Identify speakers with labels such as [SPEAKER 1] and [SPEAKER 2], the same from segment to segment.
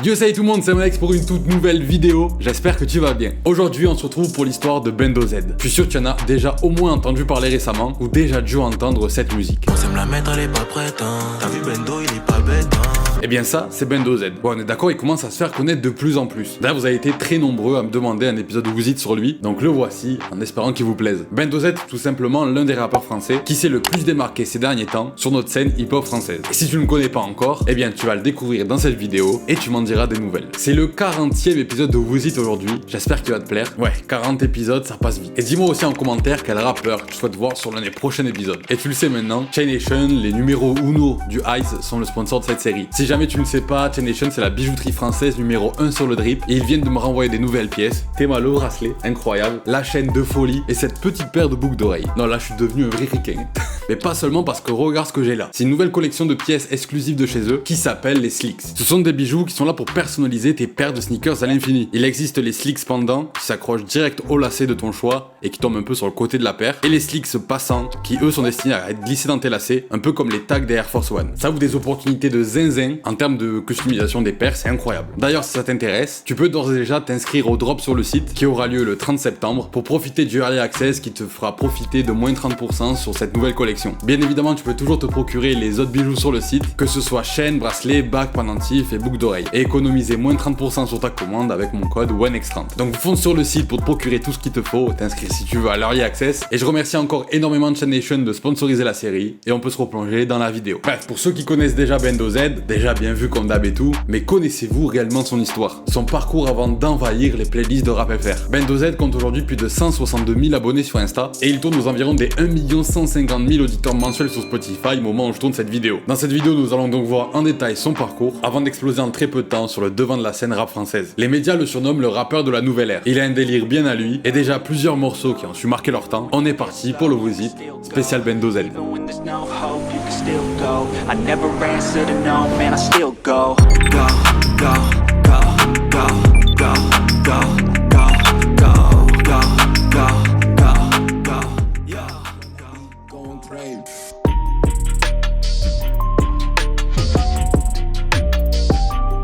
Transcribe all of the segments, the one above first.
[SPEAKER 1] Yo salut tout le monde, c'est Max pour une toute nouvelle vidéo, j'espère que tu vas bien. Aujourd'hui on se retrouve pour l'histoire de Bendo Z. Je suis sûr que tu en as déjà au moins entendu parler récemment, ou déjà dû entendre cette musique.
[SPEAKER 2] On sait me la mettre, elle est pas prête, hein. T'as vu Bendo, il est pas bête, hein.
[SPEAKER 1] Eh bien ça, c'est Bendo Z. Bon, on est d'accord, il commence à se faire connaître de plus en plus. D'ailleurs, vous avez été très nombreux à me demander un épisode Woozit sur lui, donc le voici, en espérant qu'il vous plaise. Bendo Z, tout simplement l'un des rappeurs français qui s'est le plus démarqué ces derniers temps sur notre scène hip-hop française. Et si tu ne le connais pas encore, eh bien tu vas le découvrir dans cette vidéo et tu m'en diras des nouvelles. C'est le 40e épisode de Woozit aujourd'hui, j'espère qu'il va te plaire. Ouais, 40 épisodes, ça passe vite. Et dis-moi aussi en commentaire quel rappeur tu souhaites voir sur l'un des prochains épisodes. Et tu le sais maintenant, Chain Nation, les numéros uno du Ice sont le sponsor de cette série. Si jamais tu ne sais pas, Chain Nation c'est la bijouterie française numéro 1 sur le drip et ils viennent de me renvoyer des nouvelles pièces. Théma le bracelet, incroyable, la chaîne de folie et cette petite paire de boucles d'oreilles. Non là je suis devenu un vrai ricain. Mais pas seulement parce que regarde ce que j'ai là. C'est une nouvelle collection de pièces exclusives de chez eux qui s'appelle les Slicks. Ce sont des bijoux qui sont là pour personnaliser tes paires de sneakers à l'infini. Il existe les Slicks pendants qui s'accrochent direct au lacet de ton choix et qui tombent un peu sur le côté de la paire. Et les Slicks passants qui eux sont destinés à être glissés dans tes lacets, un peu comme les tags des Air Force One. Ça ouvre des opportunités de zinzin en termes de customisation des paires, c'est incroyable. D'ailleurs si ça t'intéresse, tu peux d'ores et déjà t'inscrire au drop sur le site qui aura lieu le 30 septembre pour profiter du Early Access qui te fera profiter de moins 30% sur cette nouvelle collection. Bien évidemment, tu peux toujours te procurer les autres bijoux sur le site, que ce soit chaîne, bracelet, bague, pendentif et boucle d'oreille, et économiser moins 30% sur ta commande avec mon code ONEX30. Donc fonce sur le site pour te procurer tout ce qu'il te faut, t'inscrire si tu veux à l'Early Access, et je remercie encore énormément Chain Nation de sponsoriser la série, et on peut se replonger dans la vidéo. Bref, pour ceux qui connaissent déjà Bendo Z, déjà bien vu comme d'hab et tout, mais connaissez-vous réellement son histoire, son parcours avant d'envahir les playlists de Rap FR? Bendo Z compte aujourd'hui plus de 162 000 abonnés sur Insta, et il tourne aux environs des 1 150 000 auditeurs mensuels sur Spotify au moment où je tourne cette vidéo. Dans cette vidéo, nous allons donc voir en détail son parcours avant d'exploser en très peu de temps sur le devant de la scène rap française. Les médias le surnomment le rappeur de la nouvelle ère. Il a un délire bien à lui et déjà plusieurs morceaux qui ont su marquer leur temps. On est parti pour le Woozit spécial Bendo Z.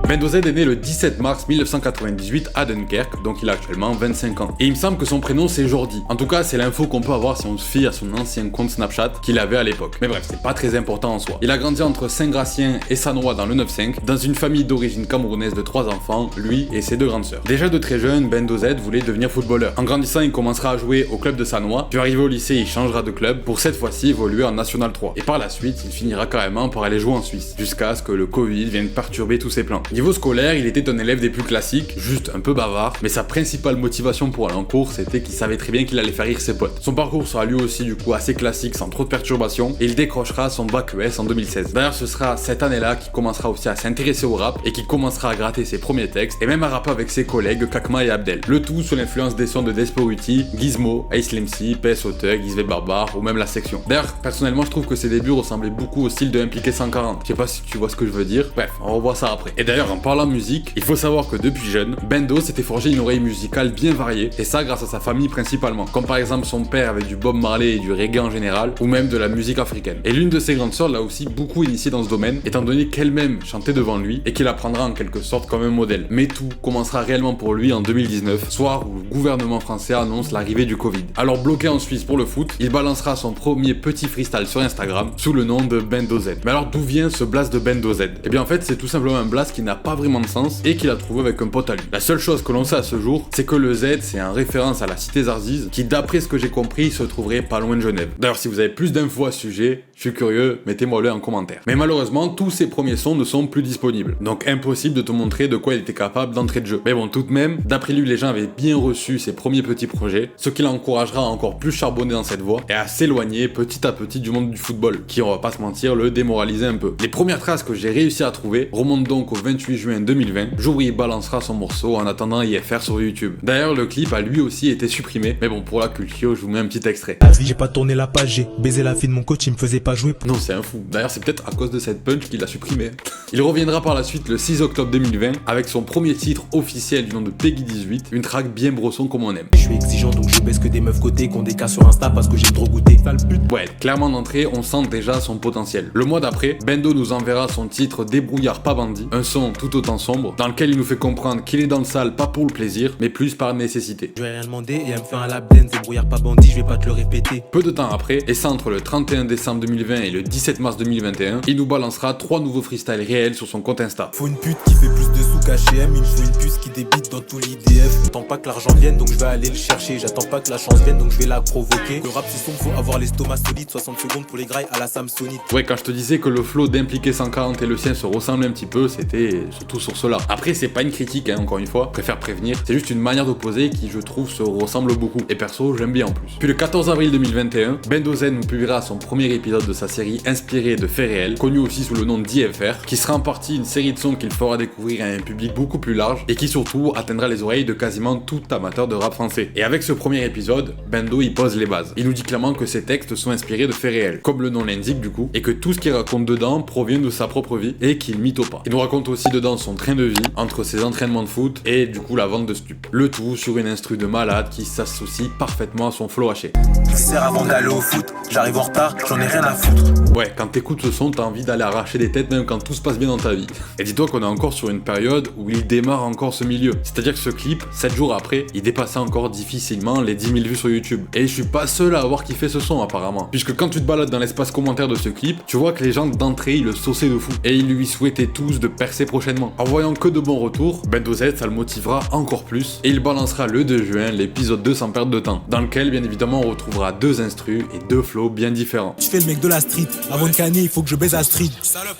[SPEAKER 1] Bendo Z est né le 17 mars 1998 à Dunkerque, donc il a actuellement 25 ans. Et il me semble que son prénom c'est Jordi. En tout cas, c'est l'info qu'on peut avoir si on se fie à son ancien compte Snapchat qu'il avait à l'époque. Mais bref, c'est pas très important en soi. Il a grandi entre Saint-Gratien et Sannois dans le 9-5, dans une famille d'origine camerounaise de 3 enfants, lui et ses 2 grandes sœurs. Déjà de très jeune, Bendo Z voulait devenir footballeur. En grandissant, il commencera à jouer au club de Sannois, puis arrivé au lycée, il changera de club pour cette fois-ci évoluer en National 3. Et par la suite, il finira carrément par aller jouer en Suisse, jusqu'à ce que le Covid vienne perturber tous ses plans. Niveau scolaire, il était un élève des plus classiques, juste un peu bavard, mais sa principale motivation pour aller en cours, c'était qu'il savait très bien qu'il allait faire rire ses potes. Son parcours sera lui aussi du coup assez classique, sans trop de perturbations, et il décrochera son bac ES en 2016. D'ailleurs, ce sera cette année-là qu'il commencera aussi à s'intéresser au rap, et qu'il commencera à gratter ses premiers textes, et même à rapper avec ses collègues Kakma et Abdel. Le tout sous l'influence des sons de Desporuti, Gizmo, Ace Lemsi, PS Auteuil, Isve Barbar, ou même La Section. D'ailleurs, personnellement, je trouve que ses débuts ressemblaient beaucoup au style de Impliqué 140. Je sais pas si tu vois ce que je veux dire. Bref, on revoit ça après. Et d'ailleurs, en parlant musique, il faut savoir que depuis jeune, Bendo s'était forgé une oreille musicale bien variée, et ça grâce à sa famille principalement, comme par exemple son père avec du Bob Marley et du reggae en général, ou même de la musique africaine. Et l'une de ses grandes sœurs l'a aussi beaucoup initié dans ce domaine, étant donné qu'elle-même chantait devant lui, et qu'il apprendra en quelque sorte comme un modèle. Mais tout commencera réellement pour lui en 2019, soir où le gouvernement français annonce l'arrivée du Covid. Alors bloqué en Suisse pour le foot, il balancera son premier petit freestyle sur Instagram, sous le nom de Bendo Z. Mais alors d'où vient ce blast de Bendo Z? Eh bien en fait c'est tout simplement un blast qui n'a pas vraiment de sens, et qu'il a trouvé avec un pote à lui. La seule chose que l'on sait à ce jour, c'est que le Z c'est en référence à la cité Zarziz, qui d'après ce que j'ai compris se trouverait pas loin de Genève. D'ailleurs si vous avez plus d'infos à ce sujet, je suis curieux, mettez-moi-le en commentaire. Mais malheureusement, tous ces premiers sons ne sont plus disponibles, donc impossible de te montrer de quoi il était capable d'entrée de jeu. Mais bon, tout de même, d'après lui, les gens avaient bien reçu ses premiers petits projets, ce qui l'encouragera à encore plus charbonner dans cette voie et à s'éloigner petit à petit du monde du football, qui, on va pas se mentir, le démoralisait un peu. Les premières traces que j'ai réussi à trouver remontent donc au 28 juin 2020, jour où il balancera son morceau en attendant IFR sur YouTube. D'ailleurs, le clip a lui aussi été supprimé, mais bon, pour la culture, je vous mets un petit extrait.
[SPEAKER 3] J'ai pas tourné la page, j'ai baisé la fille de mon coach, il me faisait pas jouer.
[SPEAKER 1] Non, c'est un fou. D'ailleurs, c'est peut-être à cause de cette punch qu'il l'a supprimé. Il reviendra par la suite le 6 octobre 2020 avec son premier titre officiel du nom de Peggy 18, une track bien brosson comme on aime.
[SPEAKER 3] Je suis exigeant donc je baisse que des meufs côté qu'on des cas sur Insta parce que j'ai trop goûté. Sale pute.
[SPEAKER 1] Ouais, clairement d'entrée, on sent déjà son potentiel. Le mois d'après, Bendo nous enverra son titre Débrouillard pas bandit, un son tout autant sombre, dans lequel il nous fait comprendre qu'il est dans le sale pas pour le plaisir, mais plus par nécessité.
[SPEAKER 3] Je vais rien demander et elle me fait un lap dance. Débrouillard pas bandit, je vais pas te le répéter.
[SPEAKER 1] Peu de temps après, et ça entre le 31 décembre 2020 et le 17 mars 2021, il nous balancera 3 nouveaux freestyles réels sur son compte Insta.
[SPEAKER 3] Faut une pute qui fait plus de sous qu'HM, il me faut une puce qui débite dans tout l'IDF. J'attends pas que l'argent vienne donc je vais aller le chercher. J'attends pas que la chance vienne donc je vais la provoquer. Le rap c'est sombre, faut avoir l'estomac solide. 60 secondes pour les grailles à la Samsonite.
[SPEAKER 1] Ouais, quand je te disais que le flow d'Impliqué 140 et le sien se ressemblent un petit peu, c'était surtout sur cela. Après, c'est pas une critique, hein, encore une fois, je préfère prévenir, c'est juste une manière d'opposer qui, je trouve, se ressemble beaucoup. Et perso, j'aime bien en plus. Puis le 14 avril 2021, Bendo Z nous publiera son premier épisode de sa série inspirée de faits réels, connu aussi sous le nom d'IFR, qui sera en partie une série de sons qu'il fera découvrir à un public beaucoup plus large et qui surtout atteindra les oreilles de quasiment tout amateur de rap français. Et avec ce premier épisode, Bendo y pose les bases. Il nous dit clairement que ses textes sont inspirés de faits réels, comme le nom l'indique du coup, et que tout ce qu'il raconte dedans provient de sa propre vie et qu'il mytho pas. Il nous raconte aussi dedans son train de vie, entre ses entraînements de foot et du coup la vente de stup. Le tout sur une instru de malade qui s'associe parfaitement à son flow haché.
[SPEAKER 3] Il sert avant d'aller au foot, j'arrive en retard, j'en ai rien à foutre.
[SPEAKER 1] Ouais, quand t'écoutes ce son, t'as envie d'aller arracher des têtes même quand tout se passe bien dans ta vie. Et dis-toi qu'on est encore sur une période où il démarre encore ce milieu. C'est-à-dire que ce clip, 7 jours après, il dépassait encore difficilement les 10 000 vues sur YouTube. Et je suis pas seul à avoir kiffé ce son apparemment. Puisque quand tu te balades dans l'espace commentaire de ce clip, tu vois que les gens d'entrée ils le sauçaient de fou. Et ils lui souhaitaient tous de percer prochainement. En voyant que de bons retours, Bendo Z ça le motivera encore plus. Et il balancera le 2 juin l'épisode 2 sans perdre de temps. Dans lequel bien évidemment on retrouvera 2 instrus et 2 flows bien différents.
[SPEAKER 3] Je fais le mec de la street, avant de canner il faut que je baise à street. Salope.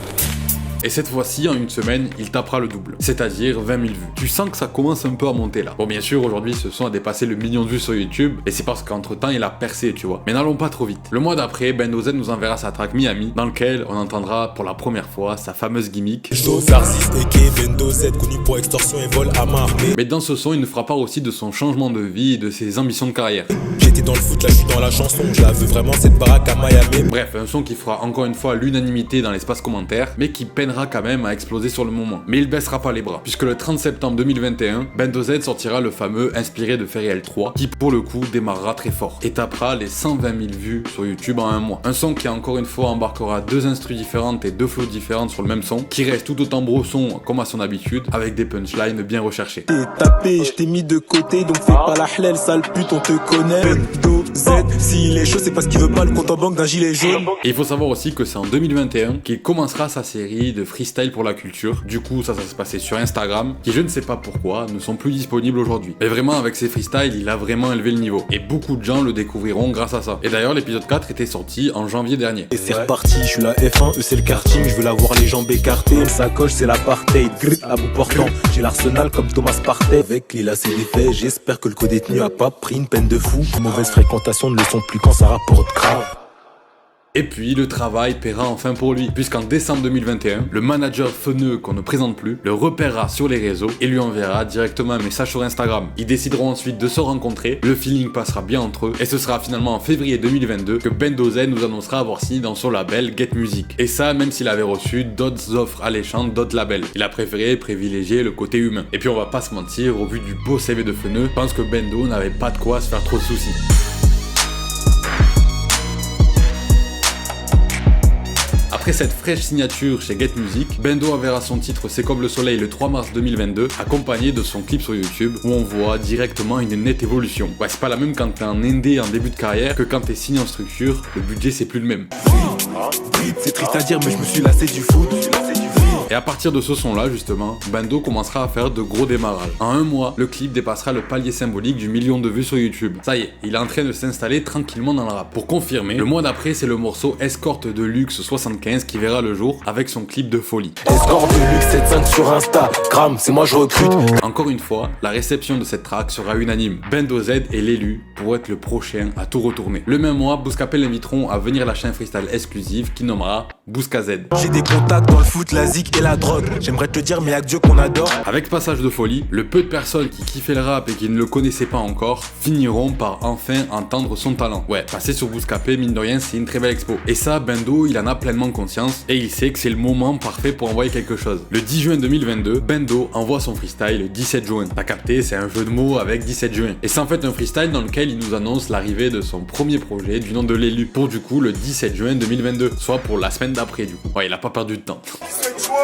[SPEAKER 1] Et cette fois-ci, en une semaine, il tapera le double, c'est-à-dire 20 000 vues. Tu sens que ça commence un peu à monter là. Bon, bien sûr, aujourd'hui, ce son a dépassé le million de vues sur YouTube, et c'est parce qu'entre temps, il a percé, tu vois. Mais n'allons pas trop vite. Le mois d'après, Bendo Z nous enverra sa track Miami, dans lequel on entendra pour la première fois sa fameuse gimmick.
[SPEAKER 3] Bendo Z, connu pour extorsion et vol à main armée.
[SPEAKER 1] Mais dans ce son, il nous fera part aussi de son changement de vie et de ses ambitions de carrière.
[SPEAKER 3] J'étais dans le foot, là je suis dans la chanson, je la veux vraiment cette baraque à Miami.
[SPEAKER 1] Bref, un son qui fera encore une fois l'unanimité dans l'espace commentaire, mais qui peinera quand même à exploser sur le moment. Mais il baissera pas les bras, puisque le 30 septembre 2021, Bendo Z sortira le fameux Inspiré de faits réels 3, qui pour le coup démarrera très fort, et tapera les 120 000 vues sur YouTube en un mois. Un son qui encore une fois embarquera 2 instrus différentes et 2 flows différentes sur le même son, qui reste tout autant brosson comme à son habitude, avec des punchlines bien recherchées.
[SPEAKER 3] T'es tapé, je t'ai mis de côté, donc fais pas la hlel, sale pute, on te connaît. Bendo Z, s'il est chaud, c'est parce qu'il veut pas le compte en banque d'un gilet jaune.
[SPEAKER 1] Et il faut savoir aussi que c'est en 2021 qu'il commencera sa série de freestyle pour la culture. Du coup, ça se passait sur Instagram, qui je ne sais pas pourquoi, ne sont plus disponibles aujourd'hui. Mais vraiment, avec ses freestyles, il a vraiment élevé le niveau. Et beaucoup de gens le découvriront grâce à ça. Et d'ailleurs, l'épisode 4 était sorti en janvier dernier.
[SPEAKER 3] Et c'est reparti, je suis la F1, eux c'est le karting, je veux la voir les jambes écartées. Sa coche c'est l'apartheid, grit à bout portant. J'ai l'arsenal comme Thomas Partey. Avec les lacets défaits, j'espère que le co-détenu a pas pris une peine de fou. Mauvaise fréquentation ne le sont plus quand ça rapporte grave.
[SPEAKER 1] Et puis, le travail paiera enfin pour lui, puisqu'en décembre 2021, le manager Feneux, qu'on ne présente plus, le repérera sur les réseaux et lui enverra directement un message sur Instagram. Ils décideront ensuite de se rencontrer, le feeling passera bien entre eux, et ce sera finalement en février 2022 que Bendo Z nous annoncera avoir signé dans son label Get Music. Et ça, même s'il avait reçu d'autres offres alléchantes d'autres labels. Il a préféré privilégier le côté humain. Et puis on va pas se mentir, au vu du beau CV de Feneux, je pense que Bendo n'avait pas de quoi se faire trop de soucis. Après cette fraîche signature chez Get Music, Bendo enverra son titre C'est comme le soleil le 3 mars 2022, accompagné de son clip sur YouTube, où on voit directement une nette évolution. Ouais, c'est pas la même quand t'es un indé en début de carrière que quand t'es signé en structure, le budget c'est plus le même.
[SPEAKER 3] C'est triste à dire mais je me suis lassé du foot.
[SPEAKER 1] Et à partir de ce son-là, justement, Bendo commencera à faire de gros démarrages. En un mois, le clip dépassera le palier symbolique du 1 million de vues sur YouTube. Ça y est, il est en train de s'installer tranquillement dans le rap. Pour confirmer, le mois d'après, c'est le morceau Escorte de Luxe 75 qui verra le jour avec son clip de folie.
[SPEAKER 3] Escorte de Luxe 75 sur Instagram, c'est moi je recrute.
[SPEAKER 1] Encore une fois, la réception de cette track sera unanime. Bendo Z est l'élu pour être le prochain à tout retourner. Le même mois, Bouscapé l'inviteront à venir lâcher un freestyle exclusif qui nommera Bousca Z.
[SPEAKER 3] J'ai des contacts dans le foot, la zik et la drogue. J'aimerais te le dire, mais y'a que Dieu qu'on adore.
[SPEAKER 1] Avec Passage de folie, le peu de personnes qui kiffaient le rap et qui ne le connaissaient pas encore finiront par enfin entendre son talent. Ouais, passer sur Bouscapé, mine de rien, c'est une très belle expo. Et ça, Bendo, il en a pleinement conscience et il sait que c'est le moment parfait pour envoyer quelque chose. Le 10 juin 2022, Bendo envoie son freestyle le 17 juin. T'as capté, c'est un jeu de mots avec 17 juin. Et c'est en fait un freestyle dans lequel il nous annonce l'arrivée de son premier projet du nom de l'élu. Pour du coup le 17 juin 2022, soit pour la semaine d'après du coup. Ouais, il a pas perdu de temps.
[SPEAKER 4] 17 juin.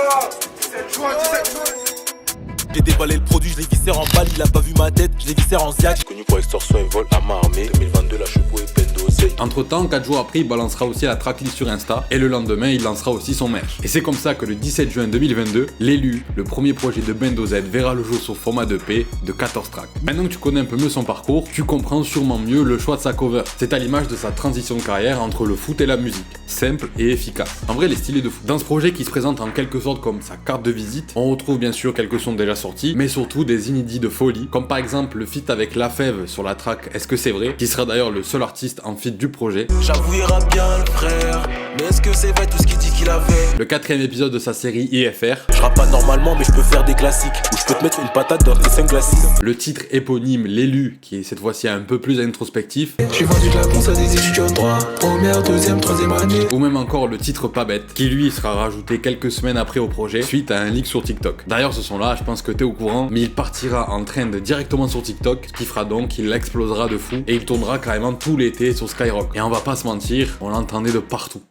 [SPEAKER 3] J'ai déballé le produit, je l'ai vissé en balle, il a pas vu ma tête, je l'ai vissé en ziac. Connu pour extorsion et vol à main armée. 2022, la choupo et Bendo, c'est.
[SPEAKER 1] Entre temps, 4 jours après, il balancera aussi la tracklist sur Insta et le lendemain, il lancera aussi son merch. Et c'est comme ça que le 17 juin 2022, l'élu, le premier projet de Bendo Z, verra le jour sous format d'EP de 14 tracks. Maintenant que tu connais un peu mieux son parcours, tu comprends sûrement mieux le choix de sa cover. C'est à l'image de sa transition de carrière entre le foot et la musique. Simple et efficace. En vrai, il est stylé de fou. Dans ce projet qui se présente en quelque sorte comme sa carte de visite, on retrouve bien sûr quelques sons déjà sortis, mais surtout des inédits de folie, comme par exemple le feat avec La Fève sur la track Est-ce que c'est vrai, qui sera d'ailleurs le seul artiste en feat du projet.
[SPEAKER 3] J'avoue, il rappe bien le frère, mais est-ce que c'est vrai tout ce qu'il dit qu'il avait?
[SPEAKER 1] Le 4ème épisode de sa série IFR.
[SPEAKER 3] Je rappe pas normalement, mais je peux faire des classiques, ou je peux te mettre une patate dans tes 5 glacis.
[SPEAKER 1] Le titre éponyme L'élu, qui est cette fois-ci un peu plus introspectif.
[SPEAKER 3] J'ai vendu de la ponce à des étudiants de droit, première, deuxième, troisième année.
[SPEAKER 1] Ou même encore le titre Pas bête, qui lui sera rajouté quelques semaines après au projet, suite à un leak sur TikTok. D'ailleurs ce son là, je pense que t'es au courant, mais il partira en trend directement sur TikTok, ce qui fera donc qu'il explosera de fou, et il tournera carrément tout l'été sur Skyrock. Et on va pas se mentir, on l'entendait de partout.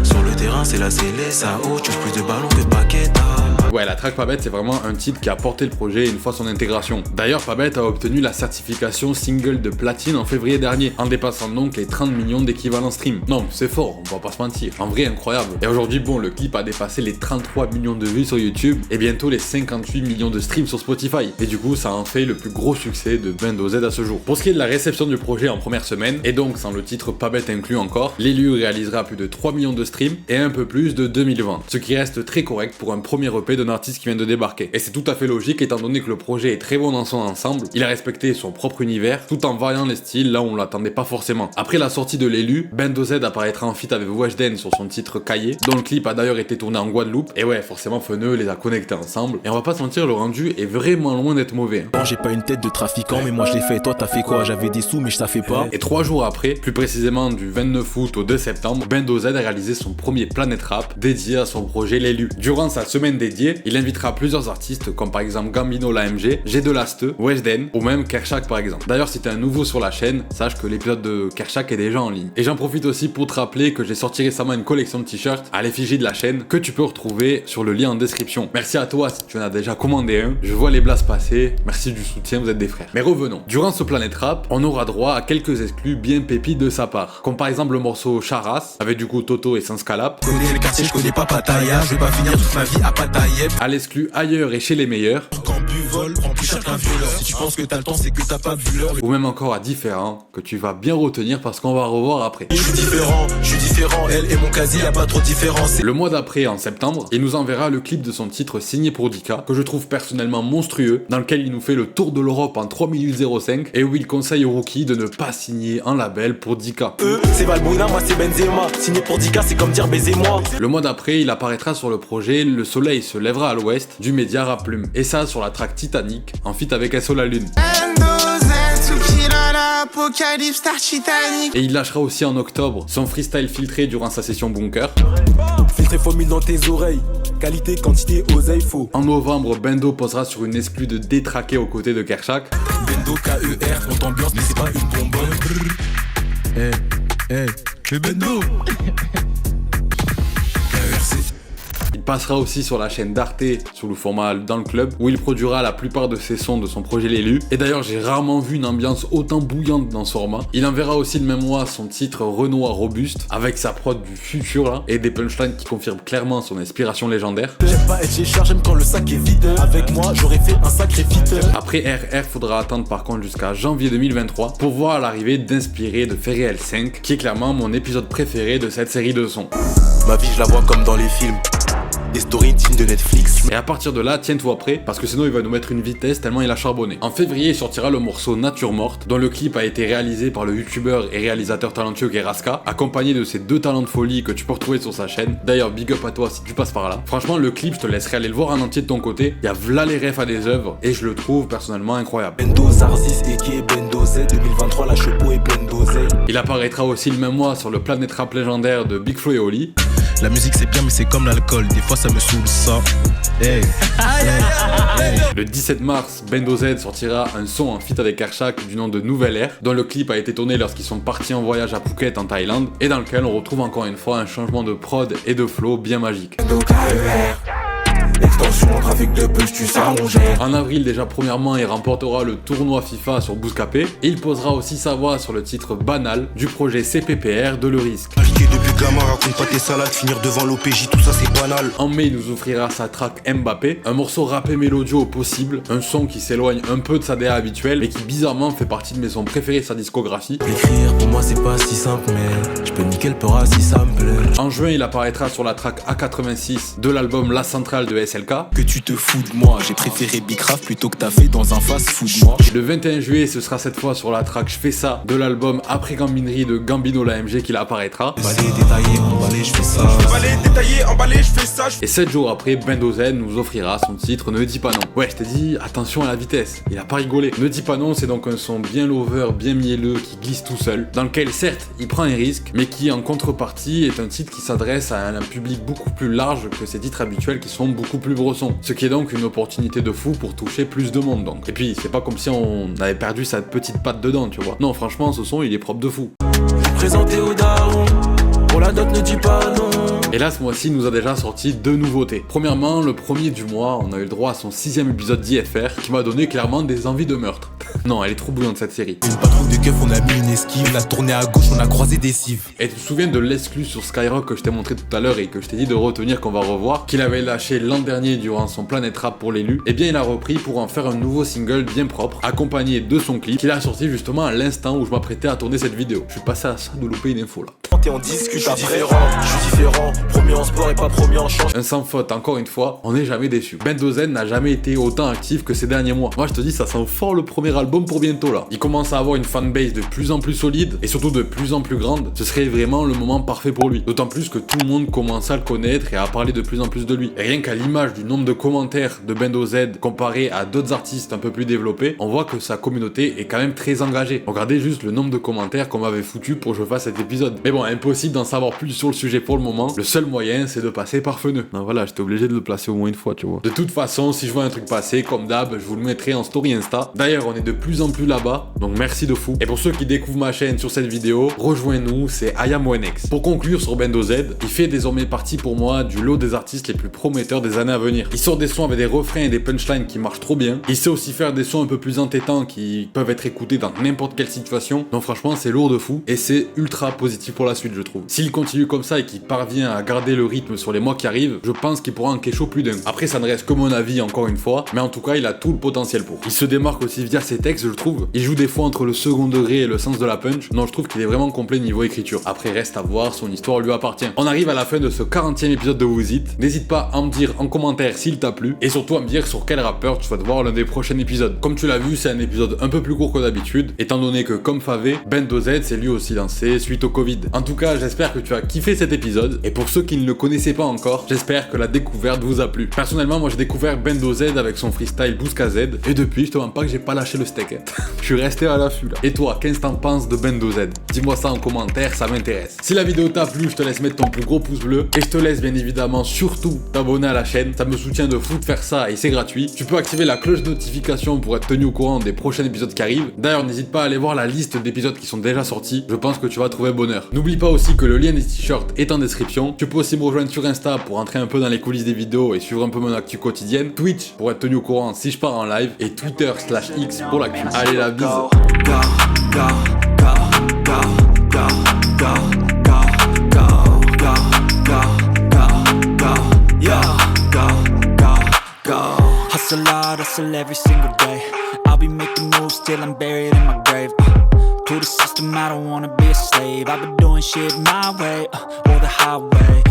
[SPEAKER 2] Sur le terrain, c'est la scellée, ça haut, tu plus de ballons que de Paqueta.
[SPEAKER 1] Ouais, la track Pas bête, c'est vraiment un titre qui a porté le projet une fois son intégration. D'ailleurs, Pas bête a obtenu la certification single de platine en février dernier, en dépassant donc les 30 millions d'équivalents stream. Non, c'est fort, on va pas se mentir. En vrai, incroyable. Et aujourd'hui, bon, le clip a dépassé les 33 millions de vues sur YouTube et bientôt les 58 millions de streams sur Spotify. Et du coup, ça en fait le plus gros succès de Bendo Z à ce jour. Pour ce qui est de la réception du projet en première semaine, et donc sans le titre Pas bête inclus encore, l'élu réalisera plus de 3 millions de streams et un peu plus de 2000 ventes. Ce qui reste très correct pour un premier EP d'un artiste qui vient de débarquer. Et c'est tout à fait logique étant donné que le projet est très bon dans son ensemble, il a respecté son propre univers tout en variant les styles là où on l'attendait pas forcément. Après la sortie de l'élu, Bendo Z apparaîtra en feat avec Weshden sur son titre Cahier, dont le clip a d'ailleurs été tourné en Guadeloupe, et ouais forcément Feneux les a connectés ensemble, et on va pas se mentir, le rendu est vraiment loin d'être mauvais.
[SPEAKER 3] Bon, j'ai pas une tête de trafiquant, mais moi je l'ai fait, toi t'as fait quoi? J'avais des sous mais je t'ai fait pas.
[SPEAKER 1] Et 3 jours après, plus précisément du 29 août au 2 septembre, Bendo Z a réalisé son premier Planet Rap dédié à son projet l'élu. Durant sa semaine dédiée, il invitera plusieurs artistes comme par exemple Gambino l'AMG, G2Laste, Weshden ou même Kershak par exemple. D'ailleurs si t'es un nouveau sur la chaîne, sache que l'épisode de Kershak est déjà en ligne. Et j'en profite aussi pour te rappeler que j'ai sorti récemment une collection de t-shirts à l'effigie de la chaîne que tu peux retrouver sur le lien en description. Merci à toi si tu en as déjà commandé un, je vois les blasts passer, merci du soutien, vous êtes des frères. Mais revenons, durant ce Planet Rap, on aura droit à quelques exclus bien pépites de sa part, comme par exemple le morceau Charas, avec du coup Toto et Sanscalap.
[SPEAKER 3] Je connais le quartier, je connais pas Pattaya, je vais pas finir toute ma vie à Pattaya.
[SPEAKER 1] À l'exclu Ailleurs et Chez les meilleurs.
[SPEAKER 3] Quand buvole, prends plus cher qu'un violeur. Si tu penses que t'as le temps, c'est que t'as pas vu l'heure.
[SPEAKER 1] Ou même encore à Différent, que tu vas bien retenir parce qu'on va revoir après.
[SPEAKER 3] Je suis différent, elle et mon casier, y'a pas trop de différence.
[SPEAKER 1] Le mois d'après, en septembre, il nous enverra le clip de son titre signé pour Dika, que je trouve personnellement monstrueux, dans lequel il nous fait le tour de l'Europe en 3 minutes 05 et où il conseille aux rookies de ne pas signer un label pour Dika.
[SPEAKER 3] C'est Valbuena, moi c'est Benzema. Signer pour Dika, c'est comme dire baisez-moi.
[SPEAKER 1] Le mois d'après, il apparaîtra sur le projet Le Soleil se lèvera à l'ouest du média Rap Plume. Et ça sur la track Titanic, en feat avec SO La Lune. Et il lâchera aussi en octobre son freestyle filtré durant sa session Bunker.
[SPEAKER 3] Filtré faux mille dans tes oreilles. Qualité, quantité, oseille, faux.
[SPEAKER 1] En novembre, Bendo posera sur une exclue de Détraqué aux côtés de Kershak.
[SPEAKER 3] Bendo, KER, on ambiance, mais c'est pas une bonbonne. Le Bendo.
[SPEAKER 1] Il passera aussi sur la chaîne d'Arte sous le format Dans le Club où il produira la plupart de ses sons de son projet l'élu. Et d'ailleurs j'ai rarement vu une ambiance autant bouillante dans ce format. Il enverra aussi le même mois son titre Renoir Robuste avec sa prod du futur là et des punchlines qui confirment clairement son inspiration légendaire.
[SPEAKER 3] J'aime pas être cher, j'aime quand le sac est vide. Avec moi j'aurais fait un sacré feat.
[SPEAKER 1] Après RR faudra attendre par contre jusqu'à janvier 2023 pour voir l'arrivée d'Inspiré de Ferréel 5 qui est clairement mon épisode préféré de cette série de sons.
[SPEAKER 3] Ma vie je la vois comme dans les films. Des stories intimes de Netflix.
[SPEAKER 1] Et à partir de là, tiens-toi prêt, parce que sinon il va nous mettre une vitesse tellement il a charbonné. En février, il sortira le morceau Nature Morte, dont le clip a été réalisé par le youtubeur et réalisateur talentueux Keraska, accompagné de ses 2 talents de folie que tu peux retrouver sur sa chaîne. D'ailleurs, big up à toi si tu passes par là. Franchement, le clip, je te laisserai aller le voir en entier de ton côté. Il y a v'là les refs à des œuvres, et je le trouve personnellement incroyable.
[SPEAKER 3] Bendo Zarzis et qui est Bendo Z. 2023, la chepo est pleine d'oseille.
[SPEAKER 1] Il apparaîtra aussi le même mois sur le Planet Rap légendaire de Big Flo et Oli.
[SPEAKER 3] La musique c'est bien mais c'est comme l'alcool, des fois ça me saoule ça. Hey.
[SPEAKER 1] Le 17 mars, Bendo Z sortira un son en feat avec Kershak du nom de Nouvelle Ère, dont le clip a été tourné lorsqu'ils sont partis en voyage à Phuket en Thaïlande, et dans lequel on retrouve encore une fois un changement de prod et de flow bien magique.
[SPEAKER 3] Extension, trafic de puces, tu s'allonges.
[SPEAKER 1] En avril, déjà premièrement, il remportera le tournoi FIFA sur Bouscapé, et il posera aussi sa voix sur le titre Banal du projet CPPR de Le Risque.
[SPEAKER 3] Acheter depuis gamin, raconte pas tes salades, finir devant l'OPJ, tout ça c'est banal.
[SPEAKER 1] En mai, il nous offrira sa track Mbappé, un morceau rappé mélodieux au possible, un son qui s'éloigne un peu de sa DA habituelle, mais qui bizarrement fait partie de mes sons préférés de sa discographie.
[SPEAKER 3] Écrire pour moi c'est pas si simple, mais je peux niquer le peur si ça me plaît.
[SPEAKER 1] En juin, il apparaîtra sur la track A86 de l'album La Centrale de SLK.
[SPEAKER 3] Que tu te fous de moi, j'ai préféré Big Raph plutôt que t'as fait dans un fast food moi.
[SPEAKER 1] Le 21 juillet, ce sera cette fois sur la track Je fais ça de l'album Après Gambinerie de Gambino l'AMG qu'il apparaîtra.
[SPEAKER 3] Emballé, détaillé, emballé, je fais ça.
[SPEAKER 4] Emballé, détaillé, emballé, je fais ça.
[SPEAKER 1] Et 7 jours après, Bendo Z nous offrira son titre Ne dis pas non. Ouais, je t'ai dit, attention à la vitesse, il a pas rigolé. Ne dis pas non, c'est donc un son bien lover, bien mielleux, qui glisse tout seul, dans lequel certes, il prend un risque, mais qui en contrepartie est un titre qui s'adresse à un public beaucoup plus large que ses titres habituels qui sont beaucoup plus brossons. Ce qui est donc une opportunité de fou pour toucher plus de monde donc. Et puis, c'est pas comme si on avait perdu sa petite patte dedans, tu vois. Non, franchement, ce son, il est propre de fou.
[SPEAKER 3] Présenté au daron, pour la dot ne dis pas non.
[SPEAKER 1] Et là, ce mois-ci, il nous a déjà sorti 2 nouveautés. Premièrement, le premier du mois, on a eu le droit à son 6ème épisode d'IFR, qui m'a donné clairement des envies de meurtre. Non, elle est trop bouillante cette série.
[SPEAKER 3] Une patrouille de keuf, on a mis une esquive, on a tourné à gauche, on a croisé des cives.
[SPEAKER 1] Et tu te souviens de l'exclu sur Skyrock que je t'ai montré tout à l'heure et que je t'ai dit de retenir qu'on va revoir, qu'il avait lâché l'an dernier durant son Planet Rap pour l'élu. Et bien, il a repris pour en faire un nouveau single bien propre, accompagné de son clip, qu'il a sorti justement à l'instant où je m'apprêtais à tourner cette vidéo. Je suis passé à ça de louper une info là.
[SPEAKER 3] Et on discute après. Je suis différent, promis en sport et pas promis en change.
[SPEAKER 1] Un sans faute, encore une fois, on n'est jamais déçu. Bendo Z n'a jamais été autant actif que ces derniers mois. Moi je te dis, ça sent fort le premier album pour bientôt là. Il commence à avoir une fanbase de plus en plus solide et surtout de plus en plus grande. Ce serait vraiment le moment parfait pour lui. D'autant plus que tout le monde commence à le connaître et à parler de plus en plus de lui. Et rien qu'à l'image du nombre de commentaires de Bendo Z comparé à d'autres artistes un peu plus développés, on voit que sa communauté est quand même très engagée. Regardez juste le nombre de commentaires qu'on m'avait foutu pour que je fasse cet épisode. Mais bon, impossible d'en savoir plus sur le sujet pour le moment. Le seul moyen, c'est de passer par Feneux. Non, voilà, j'étais obligé de le placer au moins une fois, tu vois. De toute façon, si je vois un truc passer, comme d'hab, je vous le mettrai en story Insta. D'ailleurs, on est de plus en plus là-bas, donc merci de fou. Et pour ceux qui découvrent ma chaîne sur cette vidéo, rejoins-nous, c'est IAM1X. Pour conclure sur Bendo Z, il fait désormais partie pour moi du lot des artistes les plus prometteurs des années à venir. Il sort des sons avec des refrains et des punchlines qui marchent trop bien. Il sait aussi faire des sons un peu plus entêtants qui peuvent être écoutés dans n'importe quelle situation. Donc franchement, c'est lourd de fou et c'est ultra positif pour la suite, je trouve. S'il continue comme ça et qu'il parvient à garder le rythme sur les mois qui arrivent, je pense qu'il pourra en kécho plus d'un. Après, ça ne reste que mon avis encore une fois, mais en tout cas, il a tout le potentiel pour. Il se démarque aussi via ses textes, je trouve. Il joue des fois entre le second degré et le sens de la punch. Non, je trouve qu'il est vraiment complet niveau écriture. Après, reste à voir, son histoire lui appartient. On arrive à la fin de ce 40e épisode de Who's It. N'hésite pas à me dire en commentaire s'il t'a plu et surtout à me dire sur quel rappeur tu souhaites voir l'un des prochains épisodes. Comme tu l'as vu, c'est un épisode un peu plus court que d'habitude, étant donné que comme Favé, Bendo Z s'est lui aussi lancé suite au Covid. En tout cas, j'espère que tu as kiffé cet épisode et pour ceux qui ne le connaissaient pas encore, j'espère que la découverte vous a plu. Personnellement, moi j'ai découvert Bendo Z avec son freestyle Bousca Z et depuis, je te mens pas que j'ai pas lâché le steak. Je suis resté à l'affût là. Et toi, qu'est-ce que t'en penses de Bendo Z? Dis-moi ça en commentaire, ça m'intéresse. Si la vidéo t'a plu, je te laisse mettre ton plus gros pouce bleu et je te laisse bien évidemment surtout t'abonner à la chaîne. Ça me soutient de fou de faire ça et c'est gratuit. Tu peux activer la cloche de notification pour être tenu au courant des prochains épisodes qui arrivent. D'ailleurs, n'hésite pas à aller voir la liste d'épisodes qui sont déjà sortis. Je pense que tu vas trouver bonheur. N'oublie pas aussi que le lien des t-shirts est en description. Tu peux aussi me rejoindre sur Insta pour entrer un peu dans les coulisses des vidéos et suivre un peu mon actu quotidienne. Twitch pour être tenu au courant si je pars en live et Twitter/X pour l'actu. Allez la bise.
[SPEAKER 5] Hustle hard, hustle every single day. I'll be making moves till I'm buried in my grave. To the system, I don't wanna be a slave. I've been doing shit my way, or the highway.